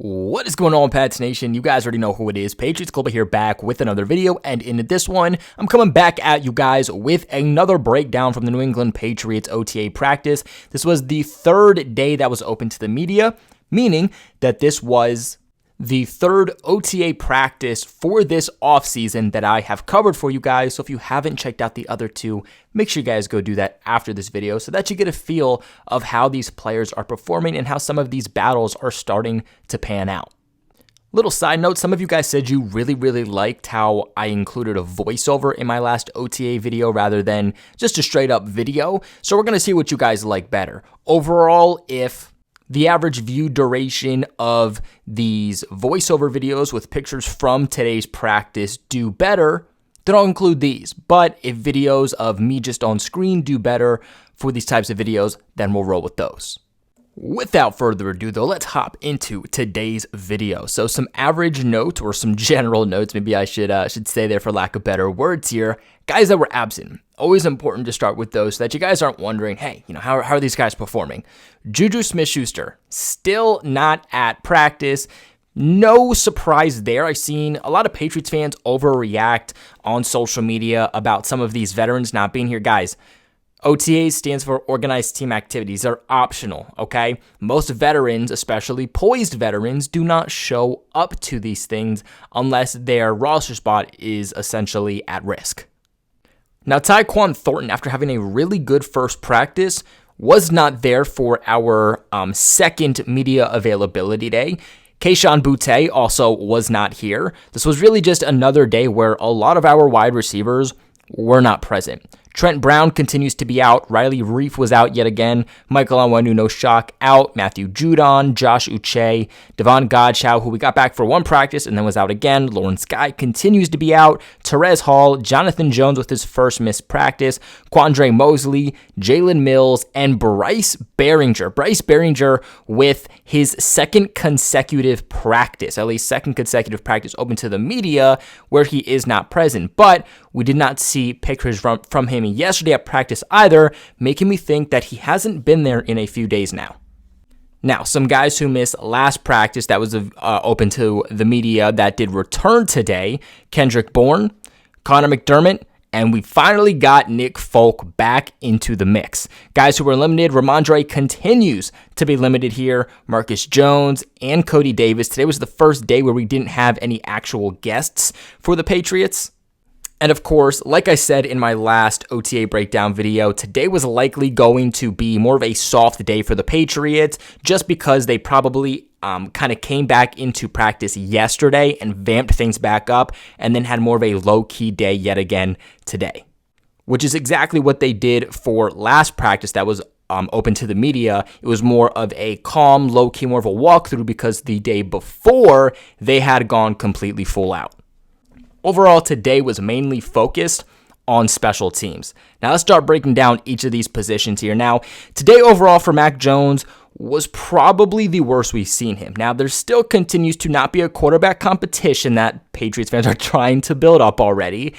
What is going on, Pats Nation? You guys already know who it is. Patriots Global here, back with another video, and in this one, I'm coming back at you guys with another breakdown from the New England Patriots OTA practice. This was the third day that was open to the media, meaning that this was the third OTA practice for this offseason that I have covered for you guys. So if you haven't checked out the other two, make sure you guys go do that after this video so that you get a feel of how these players are performing and how some of these battles are starting to pan out. Little side note, some of you guys said you really liked how I included a voiceover in my last OTA video rather than just a straight up video. So we're going to see what you guys like better. Overall, if the average view duration of these voiceover videos with pictures from today's practice do better, then I'll include these. But if videos of me just on screen do better for these types of videos, then we'll roll with those. Without further ado, though, let's hop into today's video. So some average notes, or some general notes, maybe I should say there for lack of better words here. Guys that were absent. Always important to start with those so that you guys aren't wondering, hey, how are these guys performing? Juju Smith-Schuster, still not at practice. No surprise there. I've seen a lot of Patriots fans overreact on social media about some of these veterans not being here. Guys, OTAs stands for Organized Team Activities. They're optional, okay? Most veterans, especially poised veterans, do not show up to these things unless their roster spot is essentially at risk. Now, Tyquan Thornton, after having a really good first practice, was not there for our second media availability day. Kayshon Boutte also was not here. This was really just another day where a lot of our wide receivers were not present. Trent Brown continues to be out. Riley Reif was out yet again. Michael Onwenu, no shock, out. Matthew Judon, Josh Uche, Devon Godchaux, who we got back for one practice and then was out again. Lawrence Guy continues to be out. Terez Hall, Jonathan Jones with his first missed practice. Quandre Mosley, Jalen Mills, and Bryce Behringer. Bryce Behringer with his second consecutive practice, at least second consecutive practice open to the media, where he is not present. But we did not see pictures from him yesterday at practice either, making me think that he hasn't been there in a few days now. Now, some guys who missed last practice that was open to the media that did return today: Kendrick Bourne, Connor McDermott, and we finally got Nick Folk back into the mix. Guys who were limited: Ramondre continues to be limited here, Marcus Jones, and Cody Davis. Today was the first day where we didn't have any actual guests for the Patriots. And of course, like I said in my last OTA breakdown video, today was likely going to be more of a soft day for the Patriots just because they probably kind of came back into practice yesterday and vamped things back up and then had more of a low-key day yet again today, which is exactly what they did for last practice that was open to the media. It was more of a calm, low-key, more of a walkthrough because the day before they had gone completely full out. Overall, today was mainly focused on special teams. Now, let's start breaking down each of these positions here. Now, today overall for Mac Jones was probably the worst we've seen him. Now, there still continues to not be a quarterback competition that Patriots fans are trying to build up already,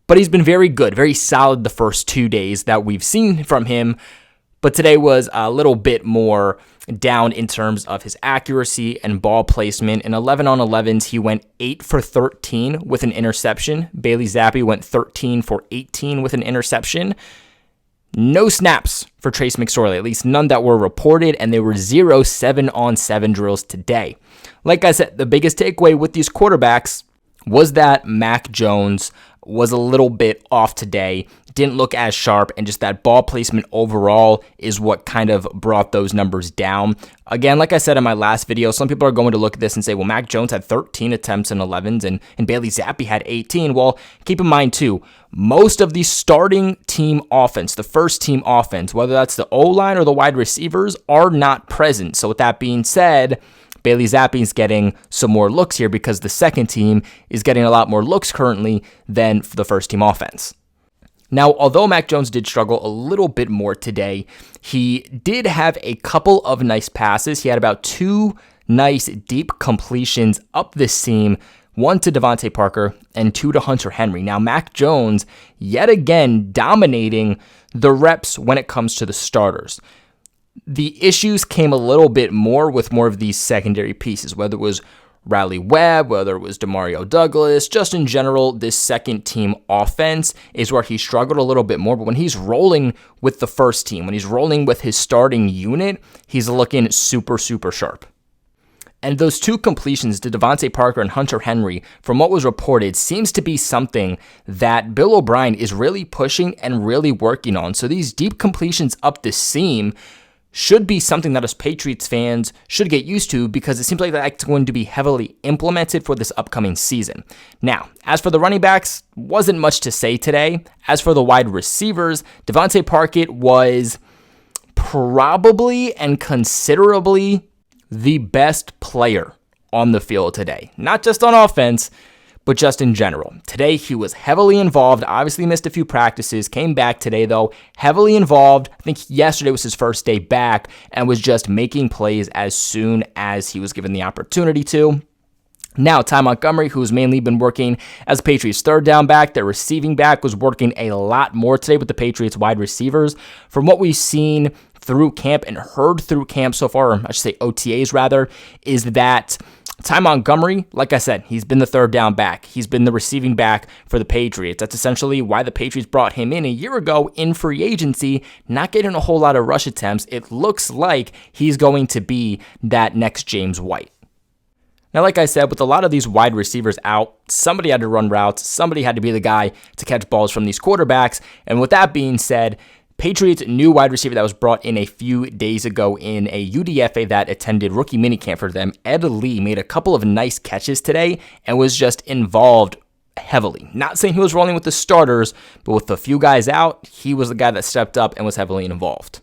but he's been very good, very solid the first 2 days that we've seen from him. But today was a little bit more down in terms of his accuracy and ball placement. In 11 on 11s, he went 8 for 13 with an interception. Bailey Zappi went 13 for 18 with an interception. No snaps for Trace McSorley, at least none that were reported, and there were 0 7-on-7 drills today. Like I said, the biggest takeaway with these quarterbacks was that Mac Jones was a little bit off today, didn't look as sharp, and just that ball placement overall is what kind of brought those numbers down. Again, like I said in my last video, some people are going to look at this and say, well, Mac Jones had 13 attempts in 11s and Bailey Zappi had 18. Well, keep in mind too, most of the starting team offense, the first team offense, whether that's the O-line or the wide receivers, are not present. So with that being said, Bailey Zappi is getting some more looks here because the second team is getting a lot more looks currently than the first team offense. Now, although Mac Jones did struggle a little bit more today, he did have a couple of nice passes. He had about 2 nice deep completions up the seam, 1 to Devontae Parker and 2 to Hunter Henry. Now, Mac Jones, yet again, dominating the reps when it comes to the starters. The issues came a little bit more with more of these secondary pieces, whether it was Riley Webb, whether it was Demario Douglas, just in general, this second team offense is where he struggled a little bit more. But when he's rolling with the first team, when he's rolling with his starting unit, he's looking super, super sharp. And those two completions to Devontae Parker and Hunter Henry, from what was reported, seems to be something that Bill O'Brien is really pushing and really working on. So these deep completions up the seam should be something that us Patriots fans should get used to, because it seems like that's going to be heavily implemented for this upcoming season. Now, as for the running backs, wasn't much to say today. As for the wide receivers, Devontae Parker was probably and considerably the best player on the field today. Not just on offense, but just in general. Today, he was heavily involved, obviously missed a few practices, came back today, though, heavily involved. I think yesterday was his first day back, and was just making plays as soon as he was given the opportunity to. Now, Ty Montgomery, who's mainly been working as Patriots' third down back, their receiving back, was working a lot more today with the Patriots wide receivers. From what we've seen through camp and heard through camp so far, or I should say OTAs rather, is that Ty Montgomery, like I said, he's been the third down back. He's been the receiving back for the Patriots. That's essentially why the Patriots brought him in a year ago in free agency, not getting a whole lot of rush attempts. It looks like he's going to be that next James White. Now, like I said, with a lot of these wide receivers out, somebody had to run routes. Somebody had to be the guy to catch balls from these quarterbacks. And with that being said, Patriots' new wide receiver that was brought in a few days ago in a UDFA that attended rookie minicamp for them, Ed Lee, made a couple of nice catches today and was just involved heavily. Not saying he was rolling with the starters, but with a few guys out, he was the guy that stepped up and was heavily involved.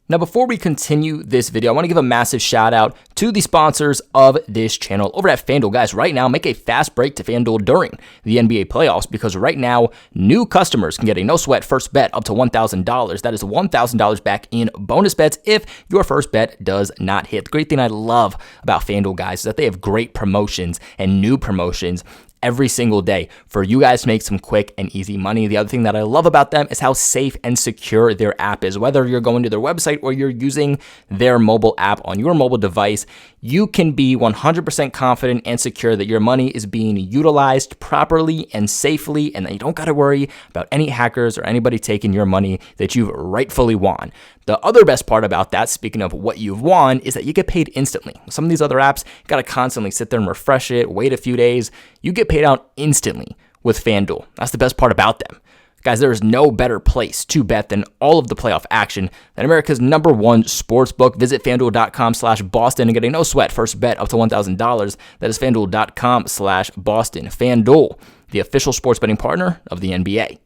Now, before we continue this video, I want to give a massive shout out to the sponsors of this channel over at FanDuel. Guys, right now, make a fast break to FanDuel during the NBA playoffs, because right now, new customers can get a no-sweat first bet up to $1,000. That is $1,000 back in bonus bets if your first bet does not hit. The great thing I love about FanDuel, guys, is that they have great promotions and new promotions every single day for you guys to make some quick and easy money. The other thing that I love about them is how safe and secure their app is. Whether you're going to their website or you're using their mobile app on your mobile device, you can be 100% confident and secure that your money is being utilized properly and safely, and that you don't got to worry about any hackers or anybody taking your money that you've rightfully won. The other best part about that, speaking of what you've won, is that you get paid instantly. Some of these other apps, you got to constantly sit there and refresh it, wait a few days. You get paid out instantly with FanDuel. That's the best part about them. Guys, there is no better place to bet than all of the playoff action than America's #1 sportsbook. Visit FanDuel.com/Boston and get a no-sweat first bet up to $1,000. That is FanDuel.com/Boston. FanDuel, the official sports betting partner of the NBA.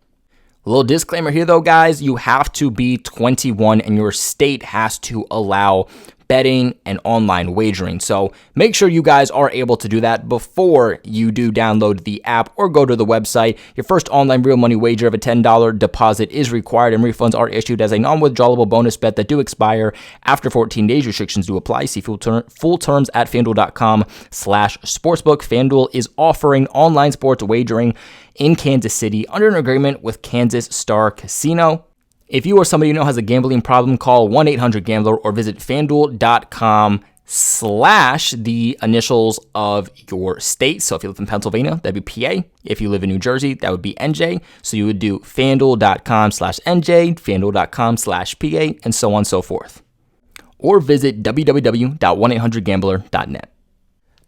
A little disclaimer here, though, guys. You have to be 21 and your state has to allow betting and online wagering. So make sure you guys are able to do that before you do download the app or go to the website. Your first online real money wager of a $10 deposit is required, and refunds are issued as a non-withdrawable bonus bet that do expire after 14 days. Restrictions do apply. See full terms at FanDuel.com/sportsbook. FanDuel is offering online sports wagering in Kansas City under an agreement with Kansas Star Casino. If you or somebody you know has a gambling problem, call 1-800-GAMBLER or visit FanDuel.com/the initials of your state. So if you live in Pennsylvania, that'd be PA. If you live in New Jersey, that would be NJ. So you would do FanDuel.com/NJ, FanDuel.com/PA, and so on and so forth. Or visit www.1800gambler.net.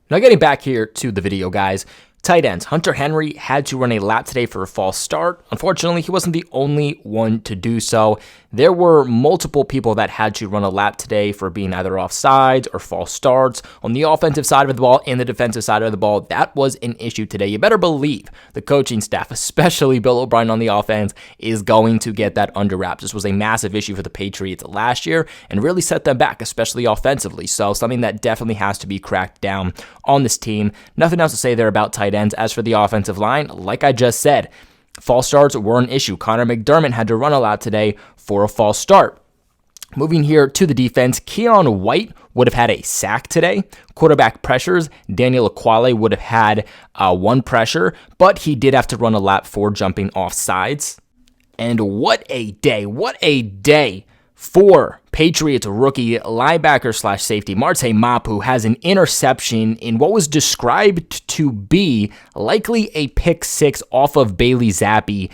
Now, getting back here to the video, guys. Tight ends. Hunter Henry had to run a lap today for a false start. Unfortunately, he wasn't the only one to do so. There were multiple people that had to run a lap today for being either offsides or false starts. On the offensive side of the ball and the defensive side of the ball, that was an issue today. You better believe the coaching staff, especially Bill O'Brien on the offense, is going to get that under wraps. This was a massive issue for the Patriots last year and really set them back, especially offensively. So something that definitely has to be cracked down on this team. Nothing else to say there about tight ends. As for the offensive line, like I just said, false starts were an issue. Connor McDermott had to run a lap today for a false start. Moving here to the defense, Keon White would have had a sack today. Quarterback pressures, Daniel Aquale would have had one pressure, but he did have to run a lap for jumping off sides. And what a day for Patriots rookie linebacker slash safety Marte Mapu has an interception in what was described to be likely a pick six off of Bailey Zappi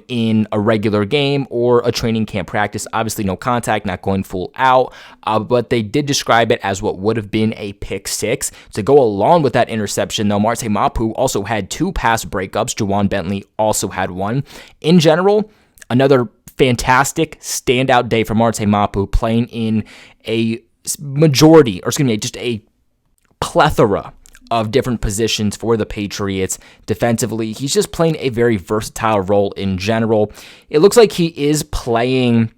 in a regular game or a training camp practice. Obviously no contact, not going full out, but they did describe it as what would have been a pick six. To go along with that interception, though, Marte Mapu also had 2 pass breakups. Juwan Bentley also had 1. In general, another fantastic standout day for Marte Mapu, playing in a majority, or excuse me, just a plethora of different positions for the Patriots. Defensively, he's just playing a very versatile role in general. It looks like he is playing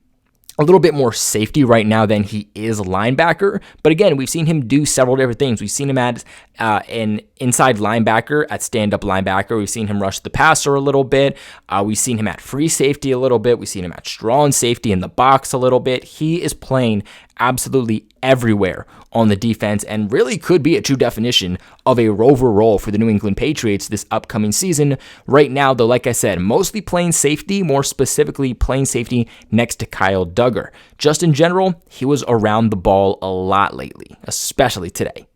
a little bit more safety right now than he is linebacker. But again, we've seen him do several different things. We've seen him as an inside linebacker, at stand-up linebacker. We've seen him rush the passer a little bit. We've seen him at free safety a little bit. We've seen him at strong safety in the box a little bit. He is playing absolutely everywhere on the defense and really could be a true definition of a rover role for the New England Patriots this upcoming season. Right now, though, like I said, mostly playing safety, more specifically playing safety next to Kyle Duggar. Just in general, he was around the ball a lot lately, especially today.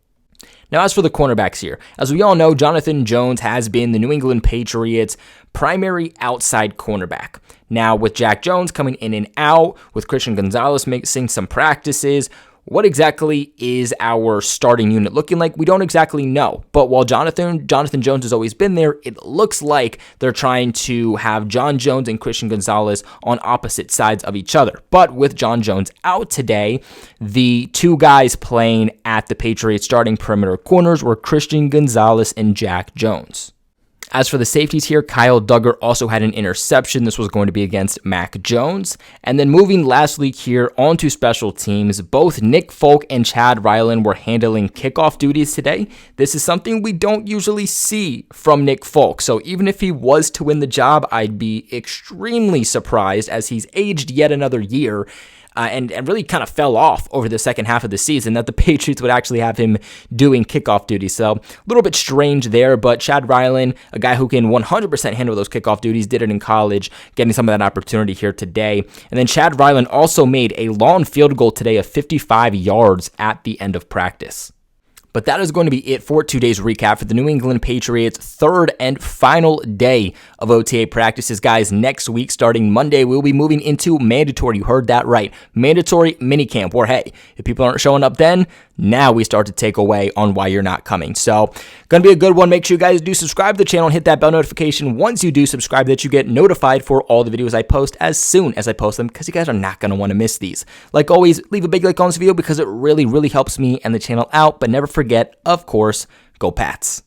Now, as for the cornerbacks here, as we all know, Jonathan Jones has been the New England Patriots' primary outside cornerback. Now, with Jack Jones coming in and out, with Christian Gonzalez mixing some practices, what exactly is our starting unit looking like? We don't exactly know. But while Jonathan Jones has always been there, it looks like they're trying to have John Jones and Christian Gonzalez on opposite sides of each other. But with John Jones out today, the 2 guys playing at the Patriots starting perimeter corners were Christian Gonzalez and Jack Jones. As for the safeties here, Kyle Duggar also had an interception. This was going to be against Mac Jones. And then moving lastly here onto special teams, both Nick Folk and Chad Ryland were handling kickoff duties today. This is something we don't usually see from Nick Folk. So even if he was to win the job, I'd be extremely surprised, as he's aged yet another year. And really kind of fell off over the second half of the season, that the Patriots would actually have him doing kickoff duties. So a little bit strange there, but Chad Ryland, a guy who can 100% handle those kickoff duties, did it in college, getting some of that opportunity here today. And then Chad Ryland also made a long field goal today of 55 yards at the end of practice. But that is going to be it for today's recap for the New England Patriots' 3rd and final day of OTA practices. Guys, next week, starting Monday, we'll be moving into mandatory. You heard that right. Mandatory minicamp, where, hey, if people aren't showing up then, now we start to take away on why you're not coming. So, going to be a good one. Make sure you guys do subscribe to the channel and hit that bell notification once you do subscribe, that you get notified for all the videos I post as soon as I post them, because you guys are not going to want to miss these. Like always, leave a big like on this video because it really, really helps me and the channel out. But never forget, of course, go Pats.